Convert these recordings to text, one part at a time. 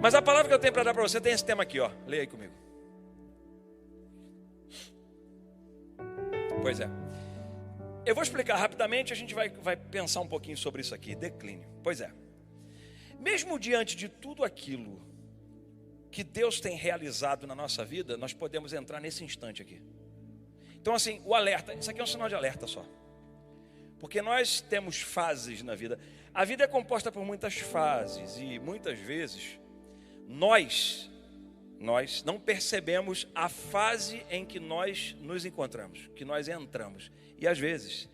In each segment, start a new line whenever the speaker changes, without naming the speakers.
Mas a palavra que eu tenho para dar para você tem esse tema aqui, ó. Leia aí comigo. Pois é. Eu vou explicar rapidamente, a gente vai pensar um pouquinho sobre isso aqui. Declínio. Pois é. Mesmo diante de tudo aquilo que Deus tem realizado na nossa vida, nós podemos entrar nesse instante aqui. Então assim, o alerta, isso aqui é um sinal de alerta só. Porque nós temos fases na vida. A vida é composta por muitas fases e muitas vezes nós não percebemos a fase em que nós nos encontramos, que nós entramos. E às vezes,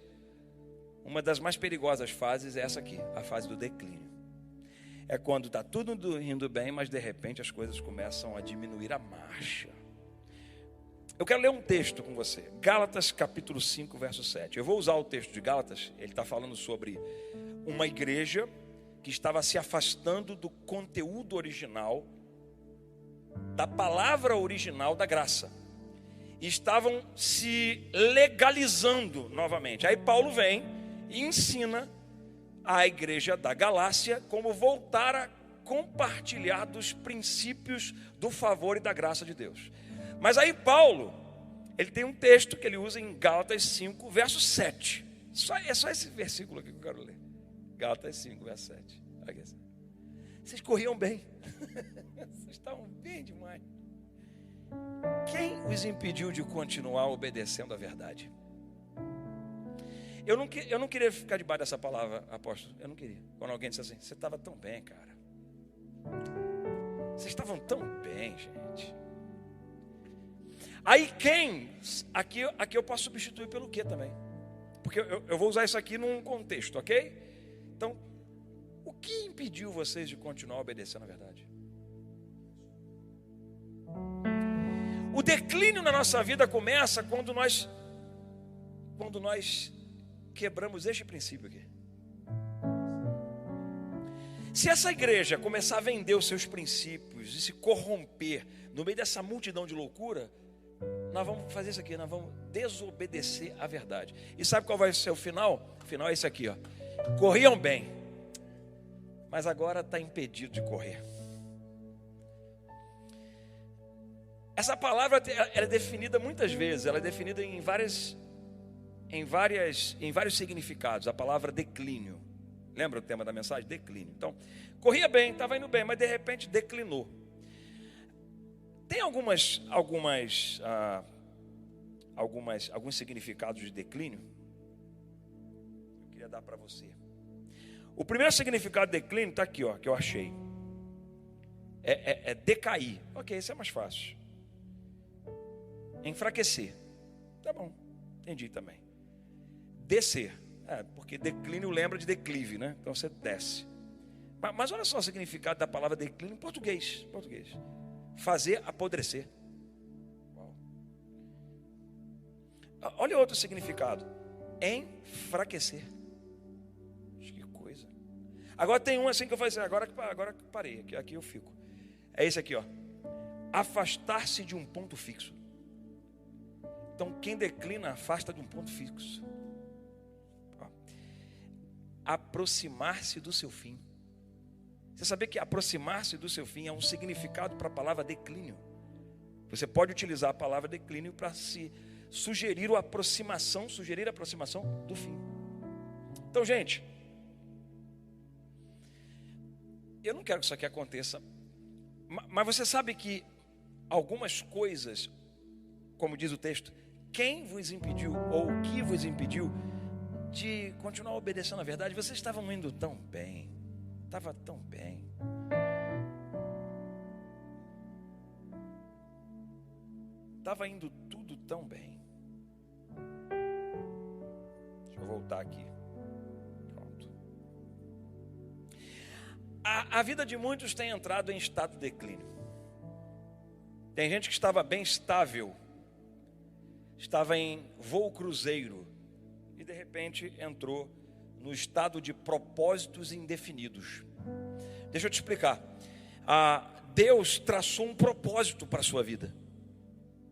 uma das mais perigosas fases é essa aqui, a fase do declínio. É quando está tudo indo bem, mas de repente as coisas começam a diminuir a marcha. Eu quero ler um texto com você, Gálatas capítulo 5, verso 7. Eu vou usar o texto de Gálatas, ele está falando sobre uma igreja que estava se afastando do conteúdo original, da palavra original da graça. E estavam se legalizando novamente. Aí Paulo vem e ensina a igreja da Galácia como voltar a compartilhar dos princípios do favor e da graça de Deus. Mas aí Paulo, ele tem um texto que ele usa em Gálatas 5, verso 7. É só esse versículo aqui que eu quero ler. Gálatas 5, verso 7. Aqui. Vocês corriam bem. Vocês estavam bem demais. Quem os impediu de continuar obedecendo a verdade? Eu não queria ficar debaixo dessa palavra, apóstolo. Eu não queria. Quando alguém disse assim, você estava tão bem, cara. Vocês estavam tão bem, gente. Aí aqui eu posso substituir pelo quê também? Porque eu vou usar isso aqui num contexto, ok? Então, o que impediu vocês de continuar obedecendo a verdade? O declínio na nossa vida começa quando nós quebramos este princípio aqui. Se essa igreja começar a vender os seus princípios e se corromper no meio dessa multidão de loucura, nós vamos fazer isso aqui, nós vamos desobedecer a verdade. E sabe qual vai ser o final? O final é esse aqui, ó. Corriam bem, mas agora está impedido de correr. Essa palavra ela é definida muitas vezes, ela é definida em vários significados. A palavra declínio. Lembra o tema da mensagem? Declínio. Então, corria bem, estava indo bem, mas de repente declinou. Tem alguns significados de declínio. Eu queria dar para você. O primeiro significado de declínio está aqui, ó, que eu achei. É decair. Ok, isso é mais fácil. Enfraquecer. Tá bom, entendi também. Descer. Porque declínio lembra de declive, né? Então você desce. Mas olha só o significado da palavra declínio em português. Fazer apodrecer. Uau. Olha outro significado. Enfraquecer. Que coisa. Agora tem um assim que eu falei assim, agora que parei, aqui eu fico. É esse aqui, ó. Afastar-se de um ponto fixo. Então quem declina afasta de um ponto fixo. Aproximar-se do seu fim. Você sabia que aproximar-se do seu fim é um significado para a palavra declínio? Você pode utilizar a palavra declínio para se sugerir a aproximação do fim. Então, gente, eu não quero que isso aqui aconteça, mas você sabe que algumas coisas, como diz o texto, quem vos impediu ou o que vos impediu de continuar obedecendo a verdade? Vocês estavam indo tão bem. Estava tão bem. Estava indo tudo tão bem. Deixa eu voltar aqui. Pronto. A vida de muitos tem entrado em estado de declínio. Tem gente que estava bem estável, estava em voo cruzeiro e de repente entrou no estado de propósitos indefinidos. Deixa eu te explicar. Deus traçou um propósito para a sua vida.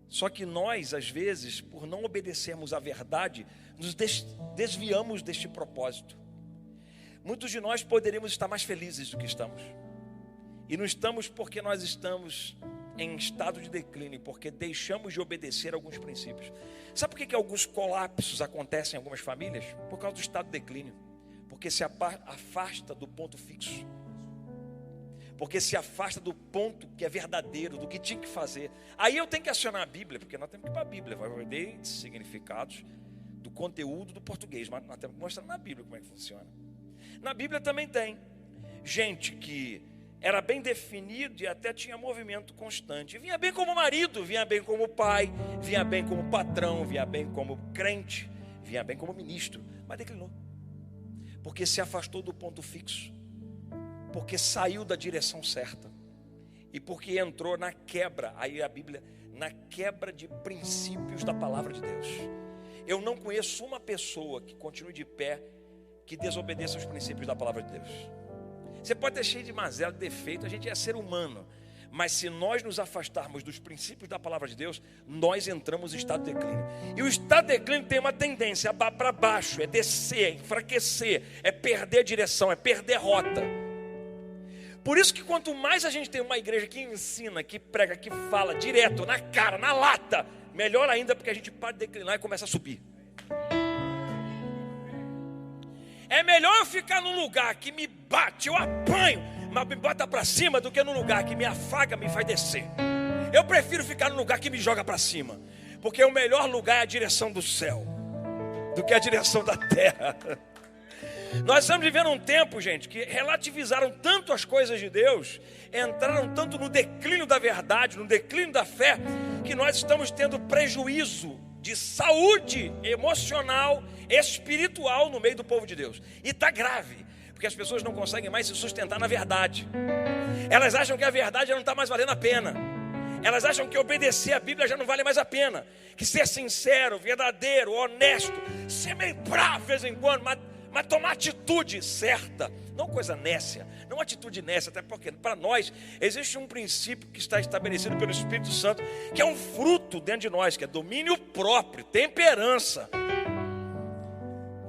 Só que nós, às vezes, por não obedecermos à verdade, nos desviamos deste propósito. Muitos de nós poderíamos estar mais felizes do que estamos. E não estamos porque nós estamos em estado de declínio, porque deixamos de obedecer alguns princípios. Sabe por que alguns colapsos acontecem em algumas famílias? Por causa do estado de declínio. Porque se afasta do ponto fixo. Porque se afasta do ponto que é verdadeiro, do que tinha que fazer. Aí eu tenho que acionar a Bíblia, porque nós temos que ir para a Bíblia. Vai ver significados do conteúdo do português, mas nós temos que mostrar na Bíblia como é que funciona. Na Bíblia também tem gente que era bem definido e até tinha movimento constante. Vinha bem como marido, vinha bem como pai, vinha bem como patrão, vinha bem como crente, vinha bem como ministro, mas declinou. Porque se afastou do ponto fixo. Porque saiu da direção certa. E porque entrou na quebra, aí a Bíblia, na quebra de princípios da palavra de Deus. Eu não conheço uma pessoa que continue de pé, que desobedeça os princípios da palavra de Deus. Você pode ter cheio de mazela, de defeito, a gente é ser humano. Mas se nós nos afastarmos dos princípios da palavra de Deus, nós entramos em estado de declínio. E o estado de declínio tem uma tendência para baixo, é descer, é enfraquecer, é perder direção, é perder rota. Por isso que quanto mais a gente tem uma igreja que ensina, que prega, que fala direto, na cara, na lata, melhor ainda, porque a gente para de declinar e começa a subir. É melhor eu ficar num lugar que me bate, eu apanho, mas me bota para cima, do que num lugar que me afaga, me faz descer. Eu prefiro ficar num lugar que me joga para cima, porque o melhor lugar é a direção do céu, do que a direção da terra. Nós estamos vivendo um tempo, gente, que relativizaram tanto as coisas de Deus, entraram tanto no declínio da verdade, no declínio da fé, que nós estamos tendo prejuízo de saúde emocional, espiritual no meio do povo de Deus. E está grave, porque as pessoas não conseguem mais se sustentar na verdade. Elas acham que a verdade já não está mais valendo a pena. Elas acham que obedecer a Bíblia já não vale mais a pena. Que ser sincero, verdadeiro, honesto, ser meio bravo de vez em quando, mas tomar atitude certa, não coisa nécia, não atitude nécia, até porque para nós existe um princípio que está estabelecido pelo Espírito Santo, que é um fruto dentro de nós, que é domínio próprio, temperança.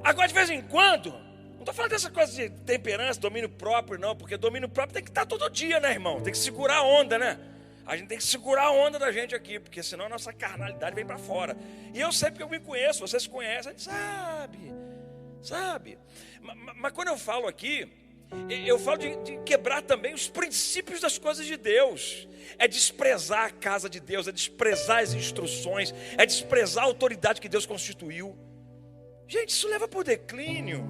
Agora, de vez em quando, não estou falando dessa coisa de temperança, domínio próprio, não, porque domínio próprio tem que estar todo dia, né, irmão? Tem que segurar a onda, né? A gente tem que segurar a onda da gente aqui, porque senão a nossa carnalidade vem para fora. E eu sei porque eu me conheço, vocês se conhecem, a gente sabe. Mas quando eu falo aqui, eu falo de quebrar também os princípios das coisas de Deus. É desprezar a casa de Deus, é desprezar as instruções, é desprezar a autoridade que Deus constituiu. Gente, isso leva para o declínio.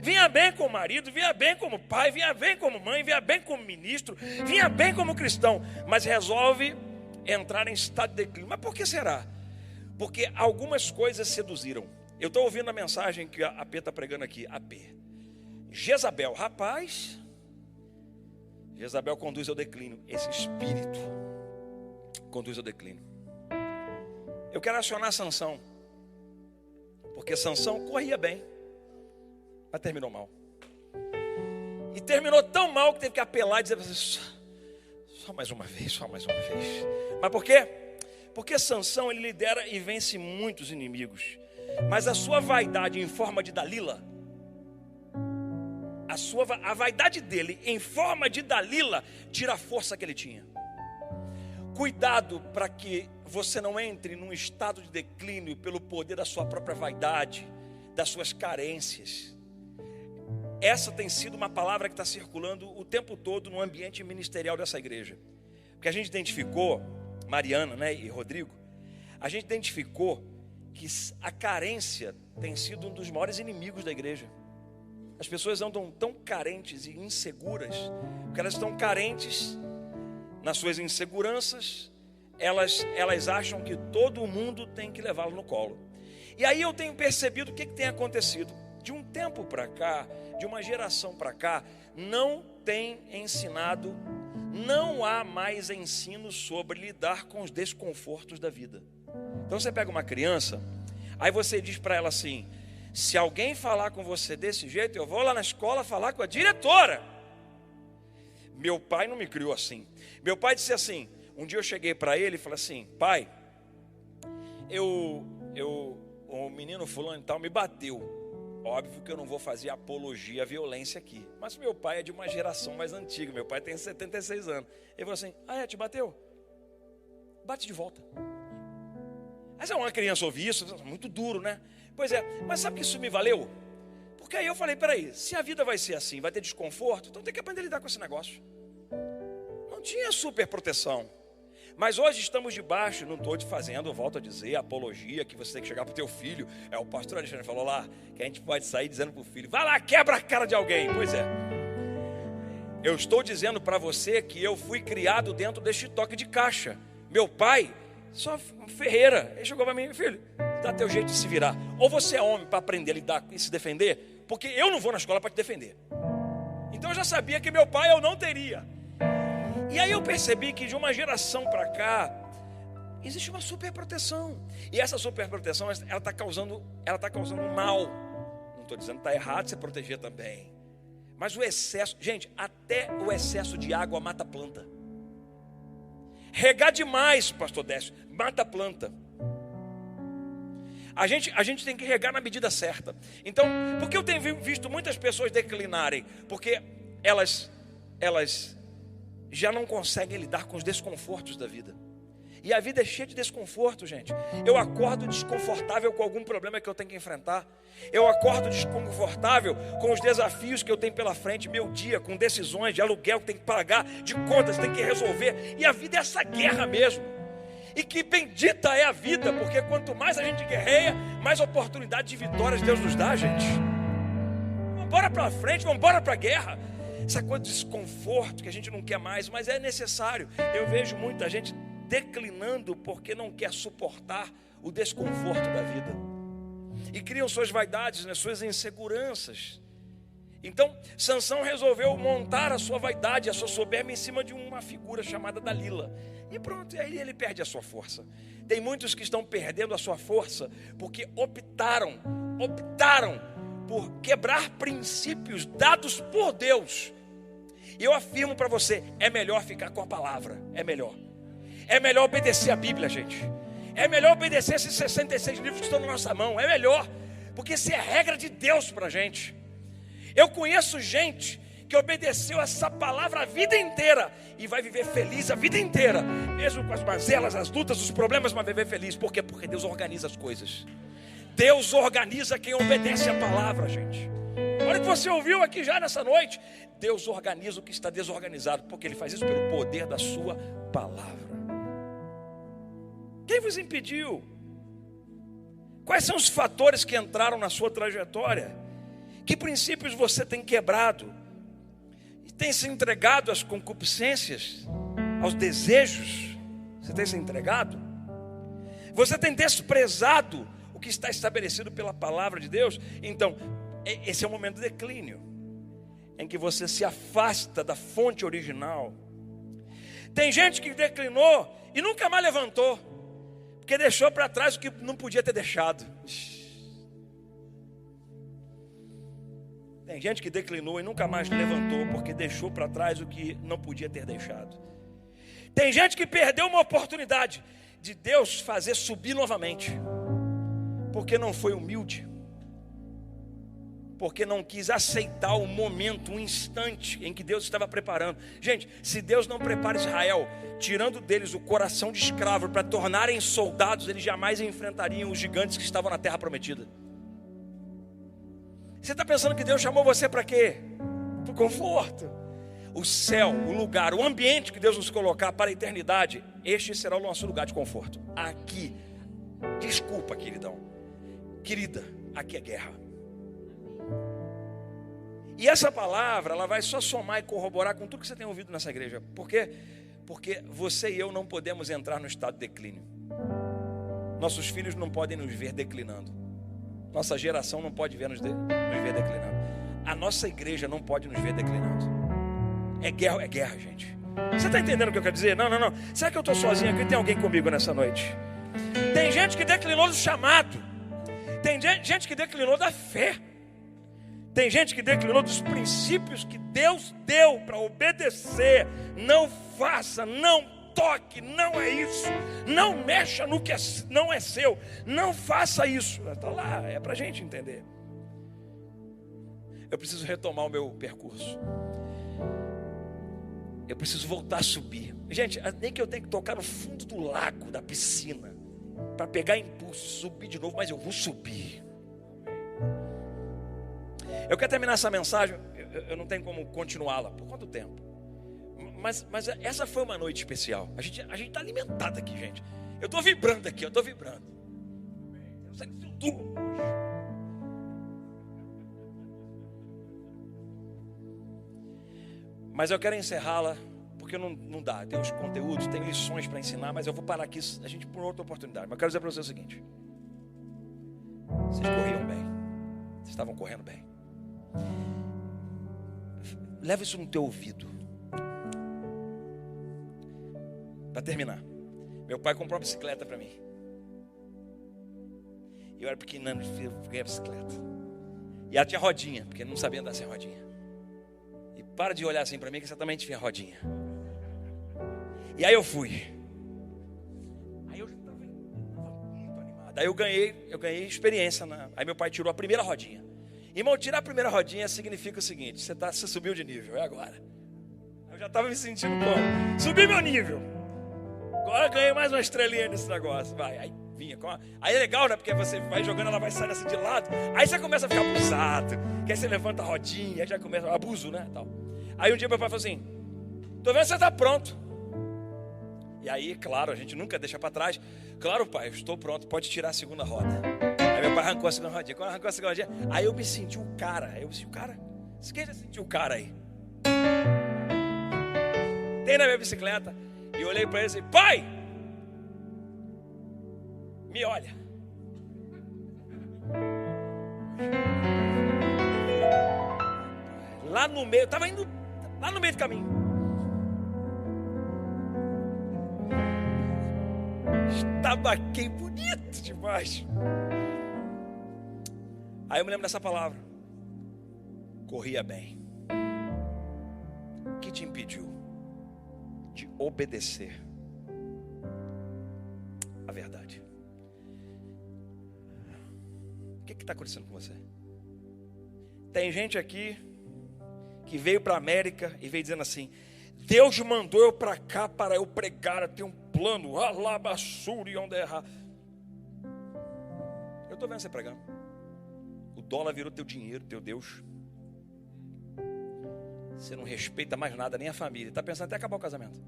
Vinha bem como marido, vinha bem como pai, vinha bem como mãe, vinha bem como ministro, vinha bem como cristão, mas resolve entrar em estado de declínio. Mas por que será? Porque algumas coisas seduziram. Eu estou ouvindo a mensagem que a P está pregando aqui. A P. Jezabel, rapaz. Jezabel conduz ao declínio. Esse espírito conduz ao declínio. Eu quero acionar Sansão. Porque Sansão corria bem, mas terminou mal. E terminou tão mal que teve que apelar e dizer assim, só mais uma vez. Mas por quê? Porque Sansão, ele lidera e vence muitos inimigos. Mas a sua vaidade em forma de Dalila, a vaidade dele em forma de Dalila, tira a força que ele tinha. Cuidado para que você não entre num estado de declínio pelo poder da sua própria vaidade, das suas carências. Essa tem sido uma palavra que está circulando o tempo todo no ambiente ministerial dessa igreja. Porque a gente identificou, Mariana, né, e Rodrigo, a gente identificou que a carência tem sido um dos maiores inimigos da igreja. As pessoas andam tão carentes e inseguras, porque elas estão carentes nas suas inseguranças, elas acham que todo mundo tem que levá-lo no colo. E aí eu tenho percebido o que tem acontecido. De um tempo para cá, de uma geração para cá, não tem ensinado, não há mais ensino sobre lidar com os desconfortos da vida. Então você pega uma criança, aí você diz para ela assim, se alguém falar com você desse jeito, eu vou lá na escola falar com a diretora. Meu pai não me criou assim. Meu pai disse assim, um dia eu cheguei para ele e falei assim, pai, o menino fulano e tal me bateu. Óbvio que eu não vou fazer apologia à violência aqui. Mas meu pai é de uma geração mais antiga. Meu pai tem 76 anos. Ele falou assim: ah, te bateu? Bate de volta. Mas é uma criança ouvir isso, muito duro, né? Pois é, mas sabe que isso me valeu? Porque aí eu falei, peraí, se a vida vai ser assim, vai ter desconforto, então tem que aprender a lidar com esse negócio. Não tinha super proteção. Mas hoje estamos debaixo, não estou te fazendo, eu volto a dizer, apologia, que você tem que chegar para o teu filho. O pastor Alexandre falou lá, que a gente pode sair dizendo para o filho, vai lá, quebra a cara de alguém. Pois é. Eu estou dizendo para você que eu fui criado dentro deste toque de caixa. Meu pai, só ferreira, ele chegou para mim, filho, dá teu jeito de se virar. Ou você é homem para aprender a lidar e se defender, porque eu não vou na escola para te defender. Então eu já sabia que meu pai eu não teria. E aí eu percebi que de uma geração para cá, existe uma superproteção. E essa superproteção, ela está causando mal. Não estou dizendo que está errado você proteger também. Mas o excesso, gente, até o excesso de água mata a planta. Regar demais, pastor Décio, mata a planta. A gente tem que regar na medida certa. Então, por que eu tenho visto muitas pessoas declinarem? Porque elas já não conseguem lidar com os desconfortos da vida. E a vida é cheia de desconforto, gente. Eu acordo desconfortável com algum problema que eu tenho que enfrentar. Eu acordo desconfortável com os desafios que eu tenho pela frente, meu dia, com decisões de aluguel que tem que pagar, de contas que tem que resolver. E a vida é essa guerra mesmo. E que bendita é a vida, porque quanto mais a gente guerreia, mais oportunidade de vitórias Deus nos dá, gente. Vamos embora para frente, vamos embora para a guerra. Essa coisa de desconforto que a gente não quer mais, mas é necessário. Eu vejo muita gente declinando porque não quer suportar o desconforto da vida. E criam suas vaidades, né, suas inseguranças. Então, Sansão resolveu montar a sua vaidade, a sua soberba em cima de uma figura chamada Dalila. E pronto, e aí ele perde a sua força. Tem muitos que estão perdendo a sua força porque optaram por quebrar princípios dados por Deus. E eu afirmo para você, é melhor ficar com a palavra, é melhor obedecer a Bíblia, gente. É melhor obedecer esses 66 livros que estão na nossa mão, é melhor, porque isso é a regra de Deus para a gente. Eu conheço gente que obedeceu essa palavra a vida inteira e vai viver feliz a vida inteira, mesmo com as mazelas, as lutas, os problemas, mas vai viver feliz. Por quê? Porque Deus organiza as coisas. Deus organiza quem obedece a palavra, gente. Olha o que você ouviu aqui já nessa noite. Deus organiza o que está desorganizado, porque Ele faz isso pelo poder da sua palavra. Quem vos impediu? Quais são os fatores que entraram na sua trajetória? Que princípios você tem quebrado? Tem se entregado às concupiscências, aos desejos? Você tem se entregado? Você tem desprezado o que está estabelecido pela palavra de Deus? Então, esse é o momento do declínio, em que você se afasta da fonte original. Tem gente que declinou e nunca mais levantou, porque deixou para trás o que não podia ter deixado. Tem gente que declinou e nunca mais levantou, porque deixou para trás o que não podia ter deixado. Tem gente que perdeu uma oportunidade de Deus fazer subir novamente, porque não foi humilde, porque não quis aceitar o momento, o instante em que Deus estava preparando. Gente, se Deus não prepara Israel, tirando deles o coração de escravo para tornarem soldados, eles jamais enfrentariam os gigantes que estavam na terra prometida. Você está pensando que Deus chamou você para quê? Para o conforto. O céu, o lugar, o ambiente que Deus nos colocar para a eternidade, este será o nosso lugar de conforto. Aqui, desculpa, queridão, querida, aqui é guerra. E essa palavra, ela vai só somar e corroborar com tudo que você tem ouvido nessa igreja. Por quê? Porque você e eu não podemos entrar no estado de declínio. Nossos filhos não podem nos ver declinando. Nossa geração não pode nos ver declinando. A nossa igreja não pode nos ver declinando. É guerra, gente. Você está entendendo o que eu quero dizer? Não. Será que eu estou sozinho aqui? Tem alguém comigo nessa noite? Tem gente que declinou do chamado. Tem gente que declinou da fé. Tem gente que declinou dos princípios que Deus deu para obedecer. Não faça, não toque, não é isso. Não mexa no que não é seu. Não faça isso. Está lá, é para a gente entender. eu preciso retomar o meu percurso. Eu preciso voltar a subir. Gente, nem que eu tenha que tocar no fundo do lago, da piscina, para pegar impulso, subir de novo, mas eu vou subir. Eu quero terminar essa mensagem, eu não tenho como continuá-la, por quanto tempo? Mas essa foi uma noite especial. A gente está alimentado aqui, gente. Eu estou vibrando aqui, eu estou vibrando. Eu sei que eu durmo hoje. Mas eu quero encerrá-la, porque não dá. Tem os conteúdos, tem lições para ensinar, mas eu vou parar aqui, a gente por outra oportunidade. Mas eu quero dizer para você o seguinte: vocês corriam bem, vocês estavam correndo bem. Leva isso no teu ouvido. Para terminar, meu pai comprou uma bicicleta para mim. Eu era pequenino, ganhei a bicicleta. E ela tinha rodinha, porque eu não sabia andar sem rodinha. E para de olhar assim para mim, que exatamente tinha rodinha. E aí eu fui. Aí eu estava muito animado. Aí eu ganhei experiência. Aí meu pai tirou a primeira rodinha. Irmão, tirar a primeira rodinha significa o seguinte: você subiu de nível, é agora. Eu já estava me sentindo bom. Subi meu nível. Agora ganhei mais uma estrelinha nesse negócio. Vai, aí vinha. Aí é legal, né? Porque você vai jogando, ela vai saindo assim de lado. Aí você começa a ficar abusado. Que aí você levanta a rodinha, aí já começa abuso, né? Tal. Aí um dia meu pai falou assim: tô vendo que você está pronto. E aí, claro, a gente nunca deixa para trás. Claro, pai, eu estou pronto, pode tirar a segunda roda. Aí meu pai arrancou a segunda rodinha. Quando arrancou a segunda rodinha, aí eu me senti o cara. Quem já sentiu o cara aí? Tem na minha bicicleta. E eu olhei para ele e disse: pai, me olha. Lá no meio, estava indo lá no meio do caminho. Estabaquei bonito demais. Aí eu me lembro dessa palavra: corria bem. O que te impediu de obedecer a verdade? O que está acontecendo com você? Tem gente aqui que veio para a América e veio dizendo assim: Deus mandou eu para cá para eu pregar, eu tenho um plano, alabassuri, onde errar. Eu estou vendo você pregando. O dólar virou teu dinheiro, teu Deus. Você não respeita mais nada, nem a família. Está pensando até acabar o casamento.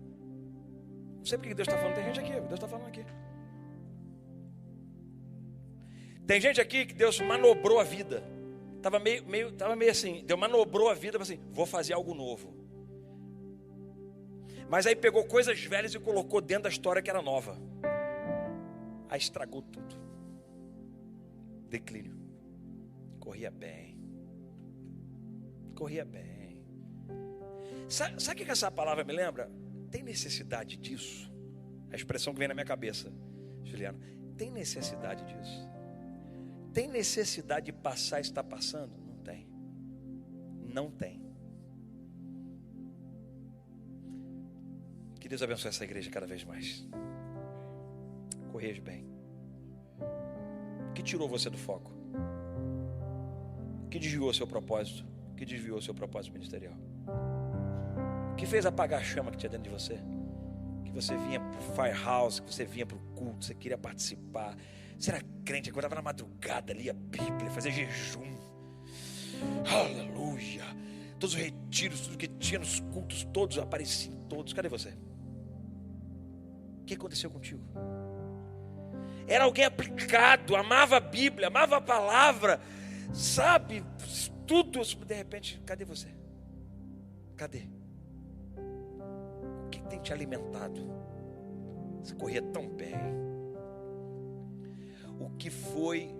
Não sei porque Deus está falando. Tem gente aqui, Deus está falando aqui. Tem gente aqui que Deus manobrou a vida. Estava meio assim. Deus manobrou a vida, assim: vou fazer algo novo. Mas aí pegou coisas velhas e colocou dentro da história que era nova. Aí estragou tudo. Declínio. Corria bem. Corria bem. Sabe o que essa palavra me lembra? Tem necessidade disso? A expressão que vem na minha cabeça, Juliano. Tem necessidade disso? Tem necessidade de passar e estar passando? Não tem. Não tem. Que Deus abençoe essa igreja cada vez mais. Correja bem. O que tirou você do foco? O que desviou seu propósito? O que desviou seu propósito ministerial? O que fez apagar a chama que tinha dentro de você? Que você vinha para o firehouse, que você vinha para o culto, você queria participar. Você era crente, acordava na madrugada, lia a Bíblia, fazia jejum. Aleluia. Todos os retiros, tudo que tinha nos cultos, todos apareciam, todos. Cadê você? O que aconteceu contigo? Era alguém aplicado, amava a Bíblia, amava a palavra, sabe, tudo. De repente, cadê você? Cadê? O que tem te alimentado? Você corria tão bem. O que foi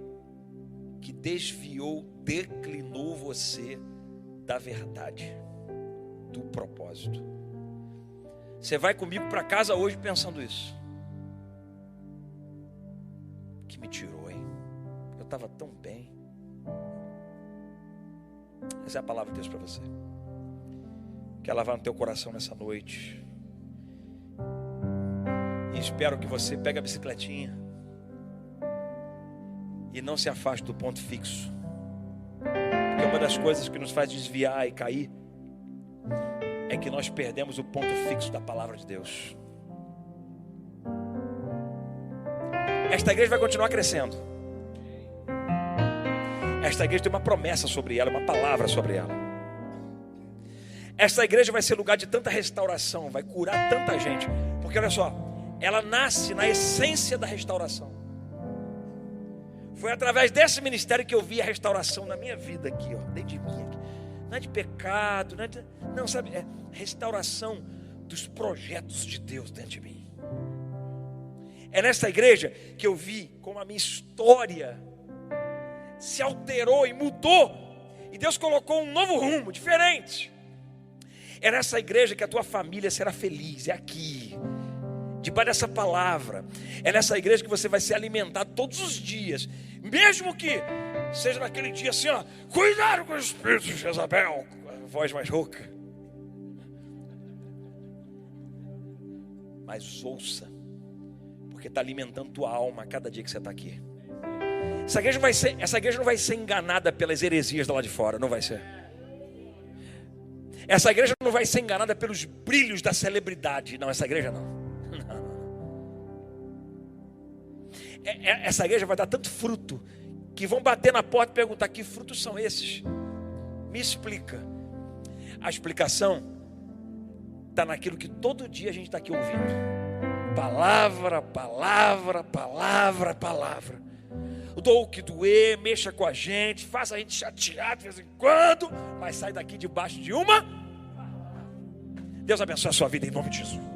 que desviou, declinou você da verdade, do propósito? Você vai comigo para casa hoje pensando isso. Que me tirou, hein? Eu estava tão bem. Essa é a palavra de Deus para você. Quer lavar no teu coração nessa noite. E espero que você pegue a bicicletinha e não se afaste do ponto fixo. Porque uma das coisas que nos faz desviar e cair é que nós perdemos o ponto fixo da palavra de Deus. Esta igreja vai continuar crescendo. Esta igreja tem uma promessa sobre ela, uma palavra sobre ela. Esta igreja vai ser lugar de tanta restauração, vai curar tanta gente. Porque olha só, ela nasce na essência da restauração. Foi através desse ministério que eu vi a restauração na minha vida aqui, ó, dentro de mim. Aqui. Não é de pecado, não, sabe, é restauração dos projetos de Deus dentro de mim. É nessa igreja que eu vi como a minha história se alterou e mudou. E Deus colocou um novo rumo, diferente. É nessa igreja que a tua família será feliz. É aqui, debaixo dessa palavra. É nessa igreja que você vai ser alimentado todos os dias. Mesmo que seja naquele dia assim, ó, cuidado com os espíritos de Jezabel, com a voz mais rouca. Mas ouça, porque está alimentando tua alma a cada dia que você está aqui. Essa igreja não vai ser enganada pelas heresias lá de fora, não vai ser. Essa igreja não vai ser enganada pelos brilhos da celebridade, não, essa igreja não. Essa igreja vai dar tanto fruto, que vão bater na porta e perguntar, que frutos são esses? Me explica. A explicação está naquilo que todo dia a gente está aqui ouvindo. Palavra, palavra, palavra, palavra. Doa o que doer, mexa com a gente, faça a gente chatear de vez em quando, mas sai daqui debaixo de uma. Deus abençoe a sua vida em nome de Jesus.